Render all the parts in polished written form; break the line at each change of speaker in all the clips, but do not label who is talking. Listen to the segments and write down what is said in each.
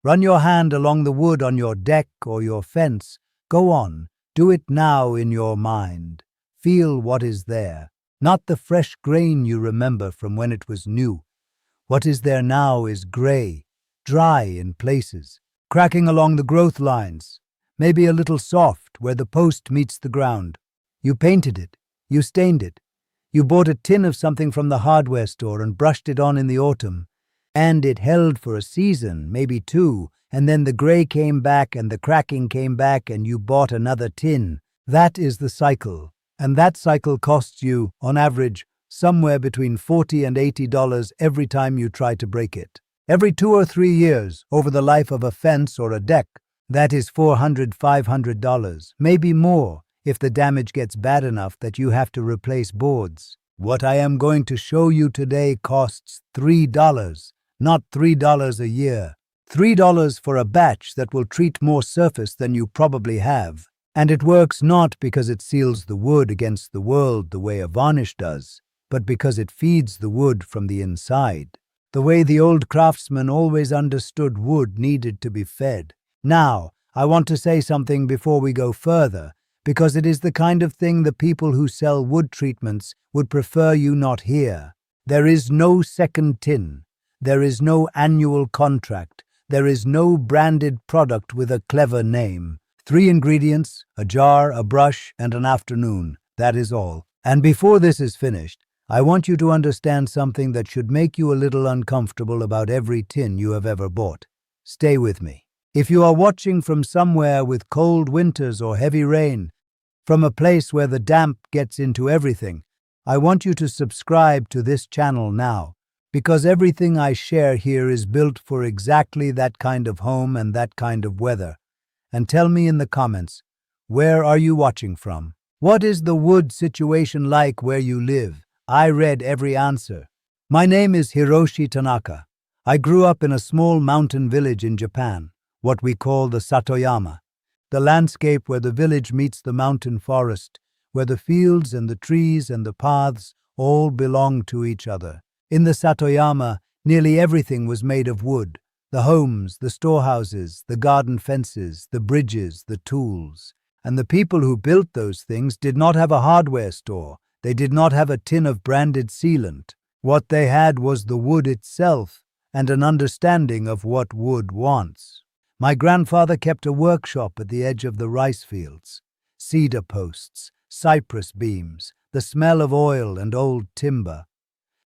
Run your hand along the wood on your deck or your fence. Go on, do it now in your mind. Feel what is there, not the fresh grain you remember from when it was new. What is there now is gray, dry in places, cracking along the growth lines, maybe a little soft where the post meets the ground. You painted it, you stained it, you bought a tin of something from the hardware store and brushed it on in the autumn. And it held for a season, maybe two, and then the gray came back and the cracking came back and you bought another tin. That is the cycle, and that cycle costs you, on average, somewhere between $40 and $80 every time you try to break it. Every 2 or 3 years, over the life of a fence or a deck, that is $400, $500, maybe more, if the damage gets bad enough that you have to replace boards. What I am going to show you today costs $3. Not $3 a year. $3 for a batch that will treat more surface than you probably have. And it works not because it seals the wood against the world the way a varnish does, but because it feeds the wood from the inside, the way the old craftsmen always understood wood needed to be fed. Now, I want to say something before we go further, because it is the kind of thing the people who sell wood treatments would prefer you not hear. There is no second tin. There is no annual contract. There is no branded product with a clever name. 3 ingredients, a jar, a brush, and an afternoon. That is all. And before this is finished, I want you to understand something that should make you a little uncomfortable about every tin you have ever bought. Stay with me. If you are watching from somewhere with cold winters or heavy rain, from a place where the damp gets into everything, I want you to subscribe to this channel now. Because everything I share here is built for exactly that kind of home and that kind of weather. And tell me in the comments, where are you watching from? What is the wood situation like where you live? I read every answer. My name is Hiroshi Tanaka. I grew up in a small mountain village in Japan, what we call the Satoyama, the landscape where the village meets the mountain forest, where the fields and the trees and the paths all belong to each other. In the Satoyama, nearly everything was made of wood. The homes, the storehouses, the garden fences, the bridges, the tools. And the people who built those things did not have a hardware store. They did not have a tin of branded sealant. What they had was the wood itself and an understanding of what wood wants. My grandfather kept a workshop at the edge of the rice fields. Cedar posts, cypress beams, the smell of oil and old timber.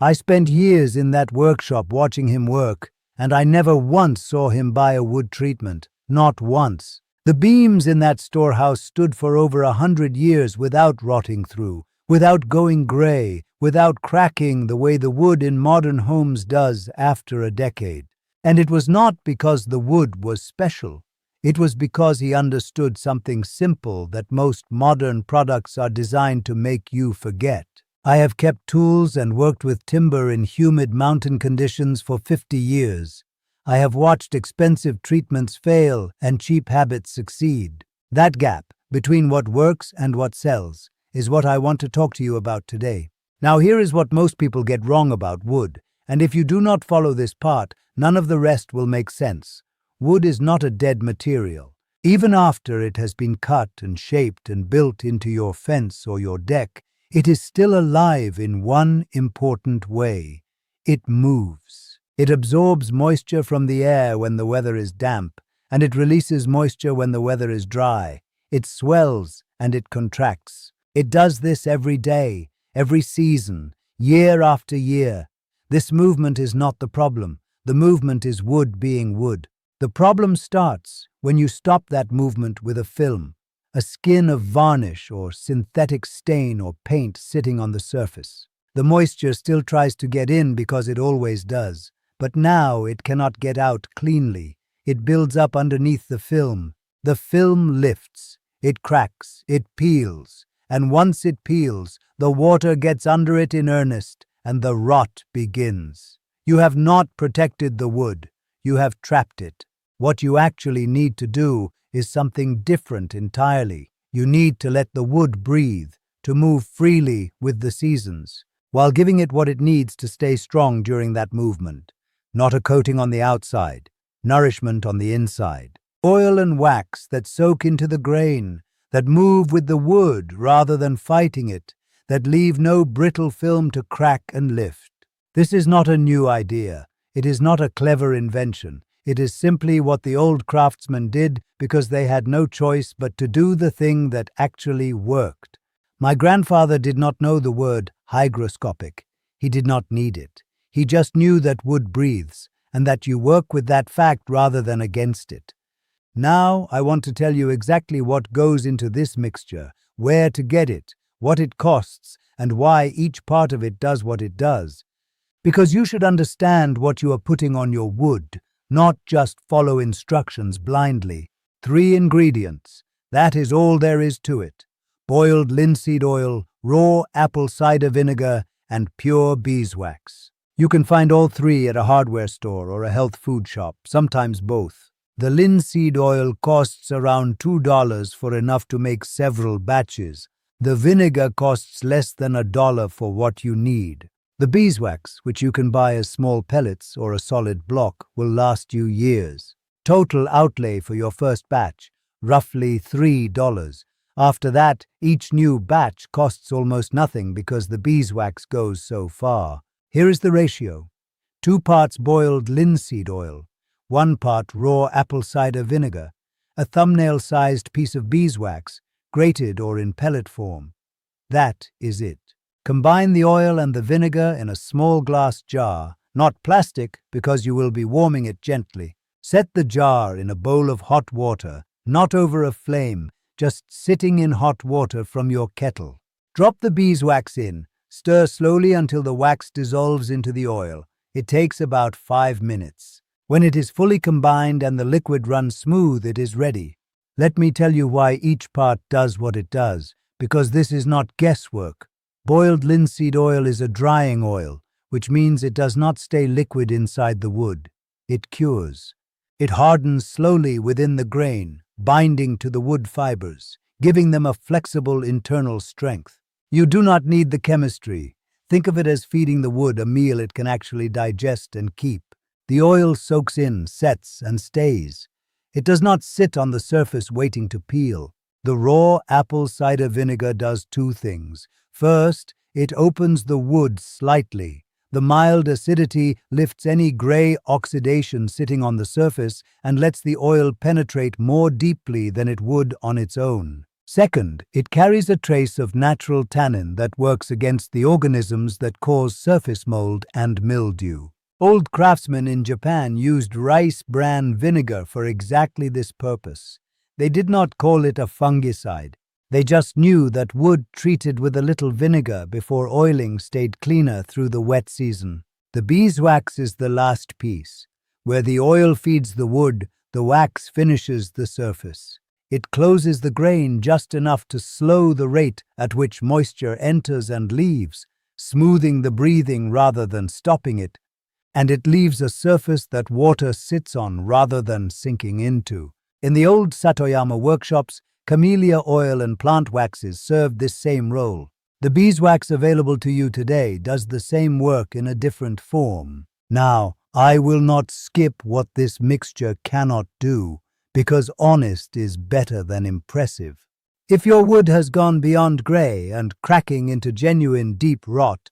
I spent years in that workshop watching him work, and I never once saw him buy a wood treatment, not once. The beams in that storehouse stood for over 100 years without rotting through, without going gray, without cracking the way the wood in modern homes does after a decade. And it was not because the wood was special. It was because he understood something simple that most modern products are designed to make you forget. I have kept tools and worked with timber in humid mountain conditions for 50 years. I have watched expensive treatments fail and cheap habits succeed. That gap between what works and what sells is what I want to talk to you about today. Now here is what most people get wrong about wood, and if you do not follow this part, none of the rest will make sense. Wood is not a dead material. Even after it has been cut and shaped and built into your fence or your deck, it is still alive in one important way. It moves. It absorbs moisture from the air when the weather is damp, and it releases moisture when the weather is dry. It swells and it contracts. It does this every day, every season, year after year. This movement is not the problem. The movement is wood being wood. The problem starts when you stop that movement with a film, a skin of varnish or synthetic stain or paint sitting on the surface. The moisture still tries to get in because it always does, but now it cannot get out cleanly. It builds up underneath the film. The film lifts, it cracks, it peels, and once it peels, the water gets under it in earnest, and the rot begins. You have not protected the wood, you have trapped it. What you actually need to do is something different entirely. You need to let the wood breathe, to move freely with the seasons, while giving it what it needs to stay strong during that movement. Not a coating on the outside, nourishment on the inside. Oil and wax that soak into the grain, that move with the wood rather than fighting it, that leave no brittle film to crack and lift. This is not a new idea. It is not a clever invention. It is simply what the old craftsmen did because they had no choice but to do the thing that actually worked. My grandfather did not know the word hygroscopic. He did not need it. He just knew that wood breathes, and that you work with that fact rather than against it. Now I want to tell you exactly what goes into this mixture, where to get it, what it costs, and why each part of it does what it does. Because you should understand what you are putting on your wood, not just follow instructions blindly. 3 ingredients. That is all there is to it. Boiled linseed oil, raw apple cider vinegar, and pure beeswax. You can find all 3 at a hardware store or a health food shop, sometimes both. The linseed oil costs around $2 for enough to make several batches. The vinegar costs less than $1 for what you need. The beeswax, which you can buy as small pellets or a solid block, will last you years. Total outlay for your first batch, roughly $3. After that, each new batch costs almost nothing because the beeswax goes so far. Here is the ratio. 2 parts boiled linseed oil, 1 part raw apple cider vinegar, a thumbnail-sized piece of beeswax, grated or in pellet form. That is it. Combine the oil and the vinegar in a small glass jar, not plastic because you will be warming it gently. Set the jar in a bowl of hot water, not over a flame, just sitting in hot water from your kettle. Drop the beeswax in, stir slowly until the wax dissolves into the oil. It takes about 5 minutes. When it is fully combined and the liquid runs smooth, it is ready. Let me tell you why each part does what it does, because this is not guesswork. Boiled linseed oil is a drying oil, which means it does not stay liquid inside the wood. It cures. It hardens slowly within the grain, binding to the wood fibers, giving them a flexible internal strength. You do not need the chemistry. Think of it as feeding the wood a meal it can actually digest and keep. The oil soaks in, sets, and stays. It does not sit on the surface waiting to peel. The raw apple cider vinegar does 2 things. First, it opens the wood slightly. The mild acidity lifts any gray oxidation sitting on the surface and lets the oil penetrate more deeply than it would on its own. Second, it carries a trace of natural tannin that works against the organisms that cause surface mold and mildew. Old craftsmen in Japan used rice bran vinegar for exactly this purpose. They did not call it a fungicide. They just knew that wood treated with a little vinegar before oiling stayed cleaner through the wet season. The beeswax is the last piece. Where the oil feeds the wood, the wax finishes the surface. It closes the grain just enough to slow the rate at which moisture enters and leaves, smoothing the breathing rather than stopping it, and it leaves a surface that water sits on rather than sinking into. In the old Satoyama workshops, camellia oil and plant waxes served this same role. The beeswax available to you today does the same work in a different form. Now, I will not skip what this mixture cannot do, because honest is better than impressive. If your wood has gone beyond gray and cracking into genuine deep rot,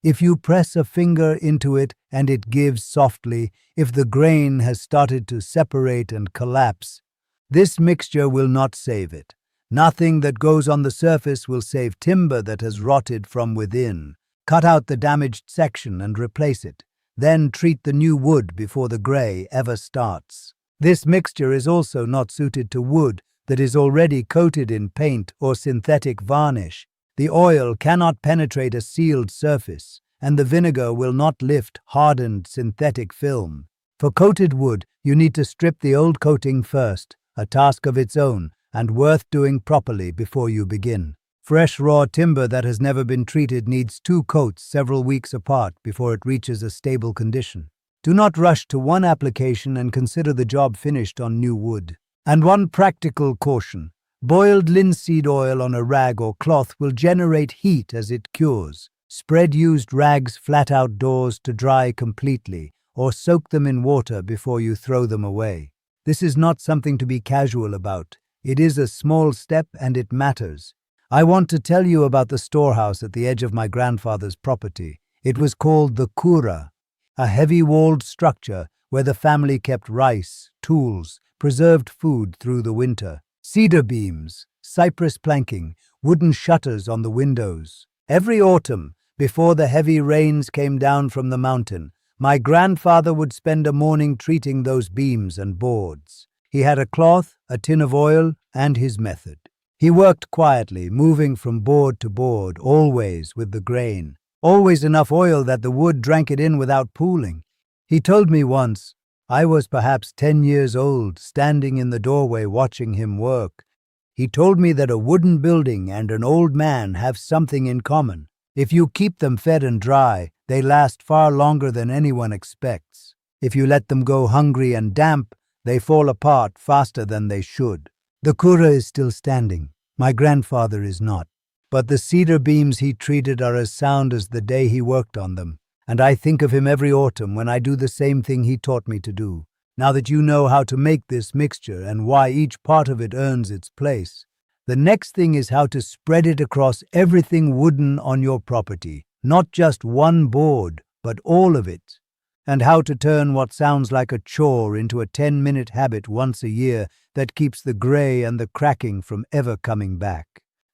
if you press a finger into it and it gives softly, if the grain has started to separate and collapse, this mixture will not save it. Nothing that goes on the surface will save timber that has rotted from within. Cut out the damaged section and replace it. Then treat the new wood before the gray ever starts. This mixture is also not suited to wood that is already coated in paint or synthetic varnish. The oil cannot penetrate a sealed surface, and the vinegar will not lift hardened synthetic film. For coated wood, you need to strip the old coating first, a task of its own and worth doing properly before you begin. Fresh raw timber that has never been treated needs 2 coats several weeks apart before it reaches a stable condition. Do not rush to one application and consider the job finished on new wood. And one practical caution: boiled linseed oil on a rag or cloth will generate heat as it cures. Spread used rags flat outdoors to dry completely, or soak them in water before you throw them away. This is not something to be casual about. It is a small step and it matters. I want to tell you about the storehouse at the edge of my grandfather's property. It was called the Kura, a heavy-walled structure where the family kept rice, tools, preserved food through the winter. Cedar beams, cypress planking, wooden shutters on the windows. Every autumn, before the heavy rains came down from the mountain, my grandfather would spend a morning treating those beams and boards. He had a cloth, a tin of oil, and his method. He worked quietly, moving from board to board, always with the grain. Always enough oil that the wood drank it in without pooling. He told me once, I was perhaps 10 years old, standing in the doorway watching him work. He told me that a wooden building and an old man have something in common. If you keep them fed and dry, they last far longer than anyone expects. If you let them go hungry and damp, they fall apart faster than they should. The Kura is still standing. My grandfather is not. But the cedar beams he treated are as sound as the day he worked on them. And I think of him every autumn when I do the same thing he taught me to do. Now that you know how to make this mixture and why each part of it earns its place, the next thing is how to spread it across everything wooden on your property, not just one board, but all of it, and how to turn what sounds like a chore into a 10-minute habit once a year that keeps the gray and the cracking from ever coming back.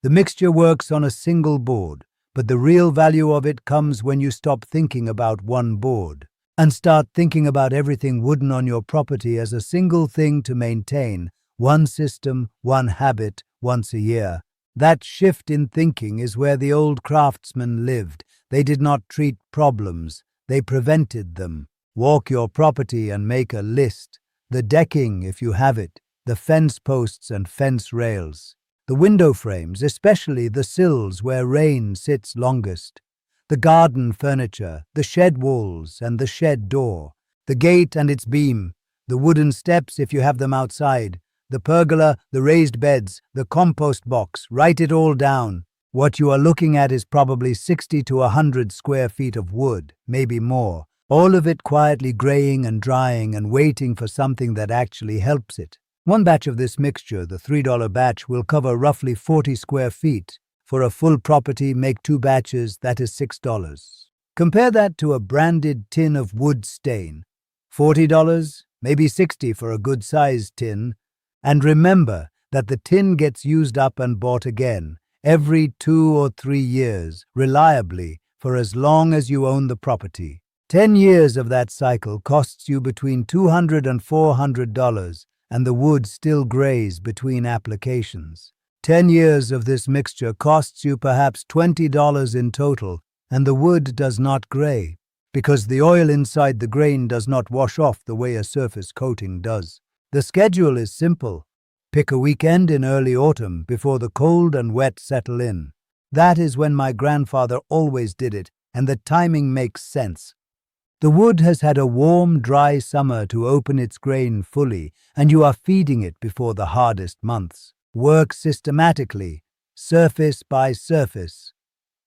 The mixture works on a single board, but the real value of it comes when you stop thinking about one board and start thinking about everything wooden on your property as a single thing to maintain, one system, one habit, once a year. That shift in thinking is where the old craftsmen lived. They did not treat problems, they prevented them. Walk your property and make a list. The decking, if you have it, the fence posts and fence rails, the window frames, especially the sills where rain sits longest, the garden furniture, the shed walls and the shed door, the gate and its beam, the wooden steps if you have them outside, the pergola, the raised beds, the compost box. Write it all down. What you are looking at is probably 60 to 100 square feet of wood, maybe more, all of it quietly graying and drying and waiting for something that actually helps it. One batch of this mixture, the $3 batch, will cover roughly 40 square feet. For a full property, make 2 batches, that is $6. Compare that to a branded tin of wood stain. $40, maybe $60 for a good-sized tin. And remember that the tin gets used up and bought again every 2 or 3 years, reliably, for as long as you own the property. 10 years of that cycle costs you between $200 and $400, and the wood still grays between applications. 10 years of this mixture costs you perhaps $20 in total, and the wood does not gray, because the oil inside the grain does not wash off the way a surface coating does. The schedule is simple. Pick a weekend in early autumn before the cold and wet settle in. That is when my grandfather always did it, and the timing makes sense. The wood has had a warm, dry summer to open its grain fully, and you are feeding it before the hardest months. Work systematically, surface by surface.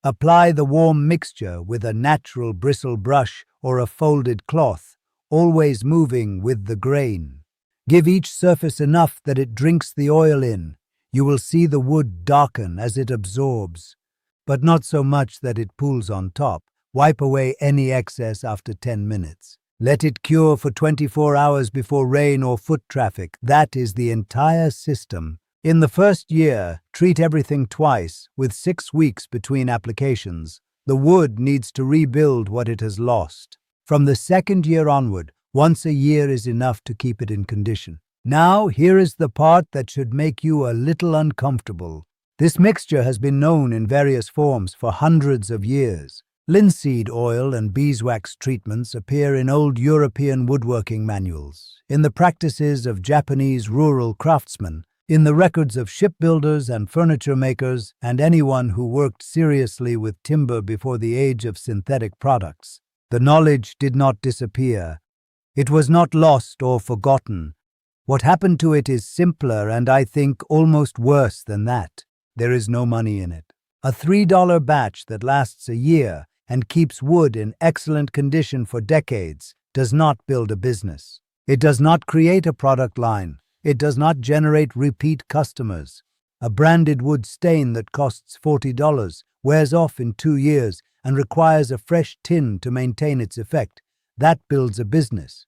Apply the warm mixture with a natural bristle brush or a folded cloth, always moving with the grain. Give each surface enough that it drinks the oil in. You will see the wood darken as it absorbs, but not so much that it pools on top. Wipe away any excess after 10 minutes. Let it cure for 24 hours before rain or foot traffic. That is the entire system. In the first year, treat everything twice, with 6 weeks between applications. The wood needs to rebuild what it has lost. From the second year onward, once a year is enough to keep it in condition. Now, here is the part that should make you a little uncomfortable. This mixture has been known in various forms for hundreds of years. Linseed oil and beeswax treatments appear in old European woodworking manuals, in the practices of Japanese rural craftsmen, in the records of shipbuilders and furniture makers, and anyone who worked seriously with timber before the age of synthetic products. The knowledge did not disappear. It was not lost or forgotten. What happened to it is simpler and, I think, almost worse than that. There is no money in it. A $3 batch that lasts a year and keeps wood in excellent condition for decades does not build a business. It does not create a product line. It does not generate repeat customers. A branded wood stain that costs $40, wears off in 2 years, and requires a fresh tin to maintain its effect. That builds a business.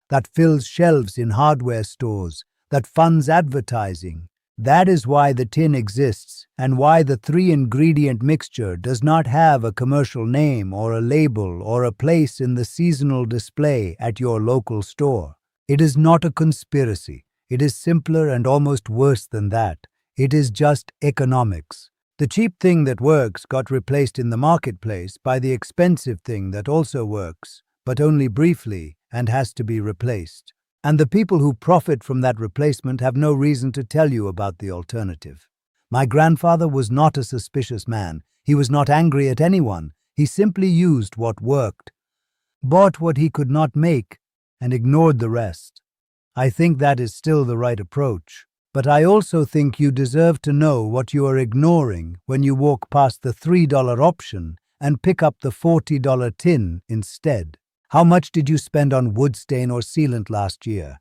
That fills shelves in hardware stores, that funds advertising. That is why the tin exists, and why the 3-ingredient mixture does not have a commercial name or a label or a place in the seasonal display at your local store. It is not a conspiracy. It is simpler and almost worse than that. It is just economics. The cheap thing that works got replaced in the marketplace by the expensive thing that also works, but only briefly, and has to be replaced. And the people who profit from that replacement have no reason to tell you about the alternative. My grandfather was not a suspicious man. He was not angry at anyone. He simply used what worked, bought what he could not make, and ignored the rest. I think that is still the right approach. But I also think you deserve to know what you are ignoring when you walk past the $3 option and pick up the $40 tin instead. How much did you spend on wood stain or sealant last year?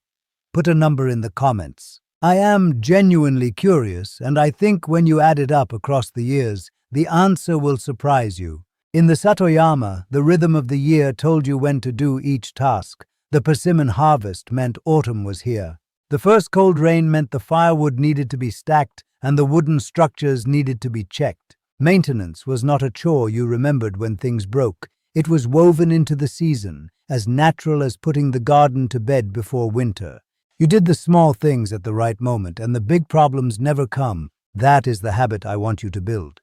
Put a number in the comments. I am genuinely curious, and I think when you add it up across the years, the answer will surprise you. In the Satoyama, the rhythm of the year told you when to do each task. The persimmon harvest meant autumn was here. The first cold rain meant the firewood needed to be stacked and the wooden structures needed to be checked. Maintenance was not a chore you remembered when things broke. It was woven into the season, as natural as putting the garden to bed before winter. You did the small things at the right moment, and the big problems never come. That is the habit I want you to build.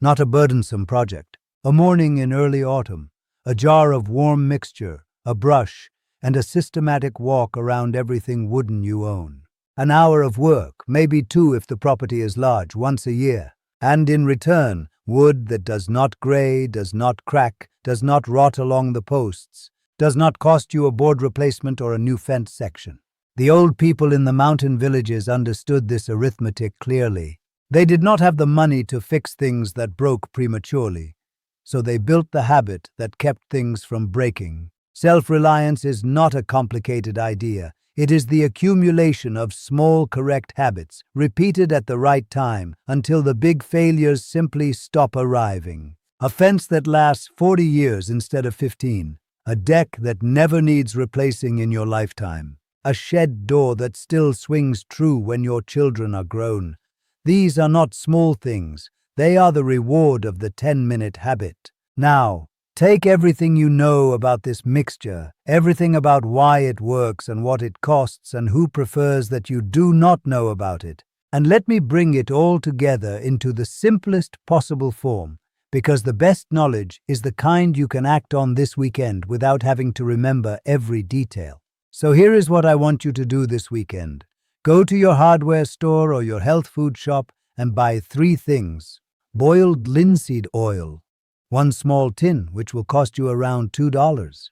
Not a burdensome project. A morning in early autumn, a jar of warm mixture, a brush, and a systematic walk around everything wooden you own. An hour of work, maybe 2 if the property is large, once a year. And in return, wood that does not gray, does not crack, does not rot along the posts, does not cost you a board replacement or a new fence section. The old people in the mountain villages understood this arithmetic clearly. They did not have the money to fix things that broke prematurely, so they built the habit that kept things from breaking. Self-reliance is not a complicated idea. It is the accumulation of small correct habits, repeated at the right time, until the big failures simply stop arriving. A fence that lasts 40 years instead of 15. A deck that never needs replacing in your lifetime. A shed door that still swings true when your children are grown. These are not small things. They are the reward of the 10-minute habit. Now, take everything you know about this mixture, everything about why it works and what it costs and who prefers that you do not know about it, and let me bring it all together into the simplest possible form, because the best knowledge is the kind you can act on this weekend without having to remember every detail. So here is what I want you to do this weekend. Go to your hardware store or your health food shop and buy 3 things. Boiled linseed oil. 1 small tin, which will cost you around $2.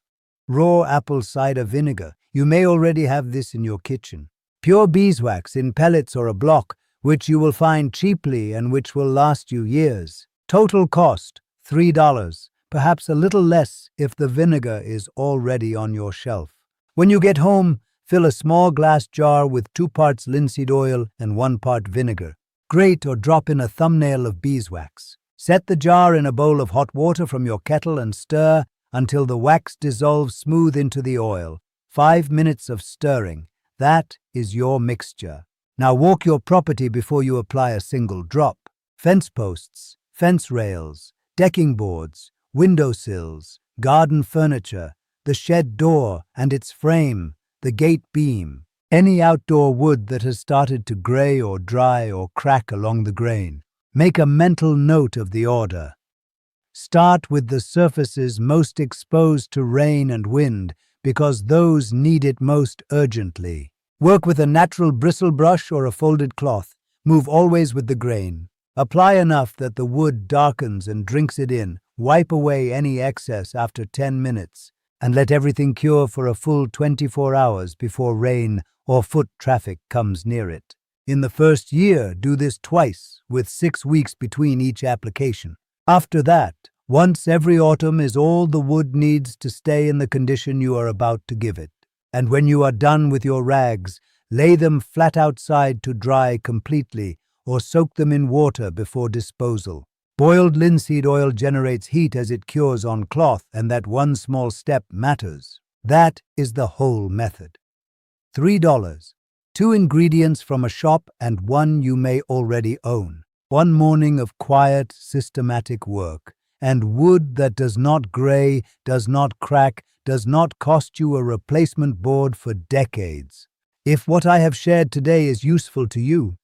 Raw apple cider vinegar. You may already have this in your kitchen. Pure beeswax in pellets or a block, which you will find cheaply and which will last you years. Total cost, $3, perhaps a little less if the vinegar is already on your shelf. When you get home, fill a small glass jar with 2 parts linseed oil and 1 part vinegar. Grate or drop in a thumbnail of beeswax. Set the jar in a bowl of hot water from your kettle and stir until the wax dissolves smooth into the oil. 5 minutes of stirring. That is your mixture. Now walk your property before you apply a single drop. Fence posts, fence rails, decking boards, windowsills, garden furniture, the shed door and its frame, the gate beam, any outdoor wood that has started to gray or dry or crack along the grain. Make a mental note of the order. Start with the surfaces most exposed to rain and wind because those need it most urgently. Work with a natural bristle brush or a folded cloth. Move always with the grain. Apply enough that the wood darkens and drinks it in. Wipe away any excess after 10 minutes and let everything cure for a full 24 hours before rain or foot traffic comes near it. In the first year, do this twice with 6 weeks between each application. After that, Once every autumn is all the wood needs to stay in the condition you are about to give it. And when you are done with your rags, lay them flat outside to dry completely or soak them in water before disposal. Boiled linseed oil generates heat as it cures on cloth, and that one small step matters. That is the whole method. $3. 2 ingredients from a shop and one you may already own. One morning of quiet, systematic work. And wood that does not gray, does not crack, does not cost you a replacement board for decades. If what I have shared today is useful to you,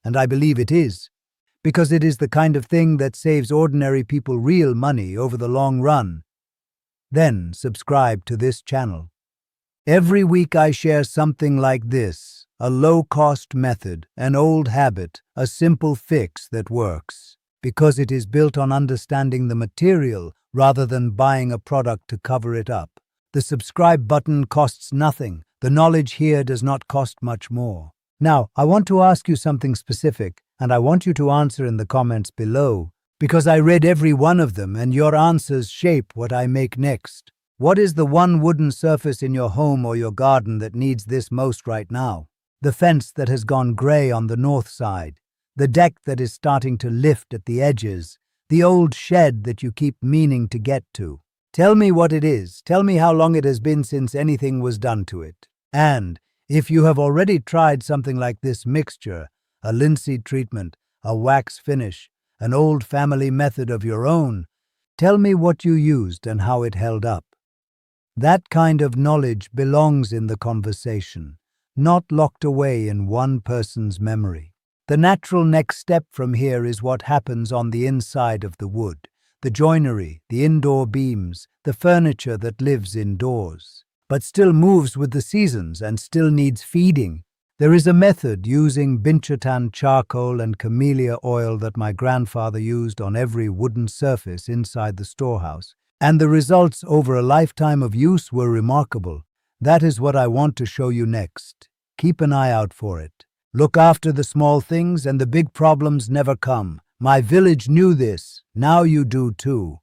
and I believe it is, because it is the kind of thing that saves ordinary people real money over the long run, then subscribe to this channel. Every week I share something like this, a low-cost method, an old habit, a simple fix that works. Because it is built on understanding the material rather than buying a product to cover it up. The subscribe button costs nothing. The knowledge here does not cost much more. Now, I want to ask you something specific, and I want you to answer in the comments below, because I read every one of them and your answers shape what I make next. What is the one wooden surface in your home or your garden that needs this most right now? The fence that has gone gray on the north side. The deck that is starting to lift at the edges, the old shed that you keep meaning to get to. Tell me what it is. Tell me how long it has been since anything was done to it. And if you have already tried something like this mixture, a linseed treatment, a wax finish, an old family method of your own, tell me what you used and how it held up. That kind of knowledge belongs in the conversation, not locked away in one person's memory. The natural next step from here is what happens on the inside of the wood, the joinery, the indoor beams, the furniture that lives indoors, but still moves with the seasons and still needs feeding. There is a method using binchotan charcoal and camellia oil that my grandfather used on every wooden surface inside the storehouse, and the results over a lifetime of use were remarkable. That is what I want to show you next. Keep an eye out for it. Look after the small things and the big problems never come. My village knew this. Now you do too.